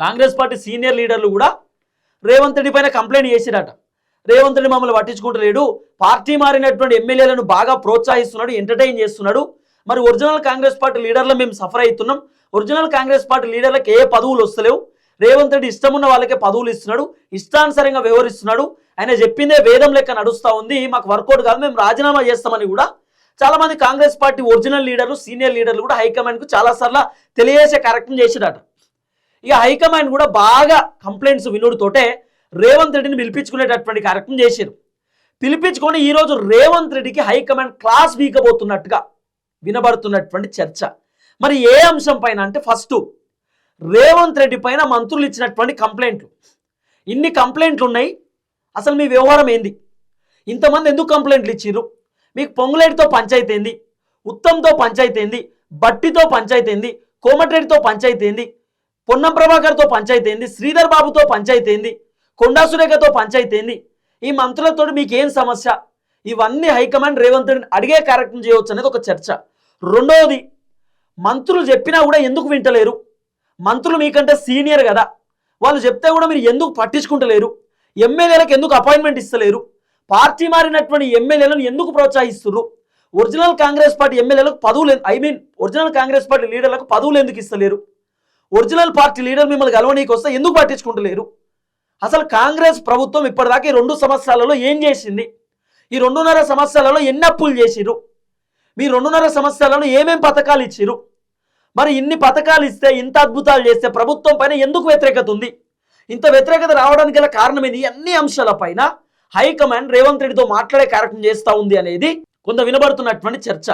Congress party senior లీడర్లు కూడా రేవంత్ రెడ్డి పైన కంప్లైంట్ చేసిరట. రేవంత్ రెడ్డి మమ్మల్ని పట్టించుకుంటలేడు, పార్టీ మారినటువంటి ఎమ్మెల్యేలను బాగా ప్రోత్సహిస్తున్నాడు, ఎంటర్టైన్ చేస్తున్నాడు. మరి ఒరిజినల్ కాంగ్రెస్ పార్టీ లీడర్లు మేము సఫర్ అవుతున్నాం, ఒరిజినల్ కాంగ్రెస్ పార్టీ లీడర్లకు ఏ పదవులు వస్తలేవు, రేవంత్ రెడ్డి ఇష్టం ఉన్న వాళ్ళకే పదవులు ఇస్తున్నాడు, ఇష్టానుసారంగా వ్యవహరిస్తున్నాడు, ఆయన చెప్పిందే వేదం లెక్క నడుస్తూ ఉంది, మాకు వర్కౌట్ కాదు, మేము రాజీనామా చేస్తామని కూడా చాలా మంది కాంగ్రెస్ పార్టీ ఒరిజినల్ లీడర్లు సీనియర్ లీడర్లు కూడా హైకమాండ్కు చాలాసార్లు తెలియజేసే కార్యక్రమం చేసిరట. ఇక హైకమాండ్ కూడా బాగా కంప్లైంట్స్ వినుడుతోటే రేవంత్ రెడ్డిని పిలిపించుకునేటటువంటి కార్యక్రమం చేశారు. పిలిపించుకొని ఈరోజు రేవంత్ రెడ్డికి హైకమాండ్ క్లాస్ వీకబోతున్నట్టుగా వినబడుతున్నటువంటి చర్చ. మరి ఏ అంశం పైన అంటే ఫస్ట్ రేవంత్ రెడ్డి పైన మంత్రులు ఇచ్చినటువంటి కంప్లైంట్లు. ఇన్ని కంప్లైంట్లు ఉన్నాయి, అసలు మీ వ్యవహారం ఏంది? ఇంతమంది ఎందుకు కంప్లైంట్లు ఇచ్చిర్రు? మీకు పొంగులేటితో పంచాయతీ ఏంది, ఉత్తమ్తో పంచాయతీ ఏంది, బట్టితో పంచాయతీ ఏంది, కోమటిరెడ్డితో పంచాయతీ ఏంది, పొన్నం ప్రభాకర్తో పంచాయతీ ఏంది, శ్రీధర్ బాబుతో పంచాయతీ ఏంది, కొండా సురేఖతో పంచాయతీ ఏంది, ఈ మంత్రులతో మీకేం సమస్య? ఇవన్నీ హైకమాండ్ రేవంత్ రెడ్డిని అడిగే కార్యక్రమం చేయవచ్చు అనేది ఒక చర్చ. రెండవది, మంత్రులు చెప్పినా కూడా ఎందుకు వింటలేరు? మంత్రులు మీకంటే సీనియర్ కదా, వాళ్ళు చెప్తే కూడా మీరు ఎందుకు పట్టించుకుంటలేరు? ఎమ్మెల్యేలకు ఎందుకు అపాయింట్మెంట్ ఇస్తలేరు? పార్టీ మారినటువంటి ఎమ్మెల్యేలను ఎందుకు ప్రోత్సహిస్తున్నారు? ఒరిజినల్ కాంగ్రెస్ పార్టీ ఎమ్మెల్యేలకు పదవులు ఒరిజినల్ కాంగ్రెస్ పార్టీ లీడర్లకు పదవులు ఎందుకు ఇస్తలేరు? ఒరిజినల్ పార్టీ లీడర్ మిమ్మల్ని గెలవనీకి వస్తే ఎందుకు పట్టించుకుంటలేరు? అసలు కాంగ్రెస్ ప్రభుత్వం ఇప్పటిదాకా ఈ 2 సంవత్సరాలలో ఏం చేసింది? ఈ 2.5 సంవత్సరాలలో ఎన్ని అప్పులు చేసిరు? మీ 2.5 సంవత్సరాలలో ఏమేం పథకాలు ఇచ్చిరు? మరి ఇన్ని పథకాలు ఇస్తే, ఇంత అద్భుతాలు చేస్తే ప్రభుత్వం పైన ఎందుకు వ్యతిరేకత ఉంది? ఇంత వ్యతిరేకత రావడానికి గల కారణం ఏంది? అన్ని అంశాల పైన హైకమాండ్ రేవంత్ రెడ్డితో మాట్లాడే కార్యక్రమం చేస్తూ ఉంది అనేది కొంత వినబడుతున్నటువంటి చర్చ.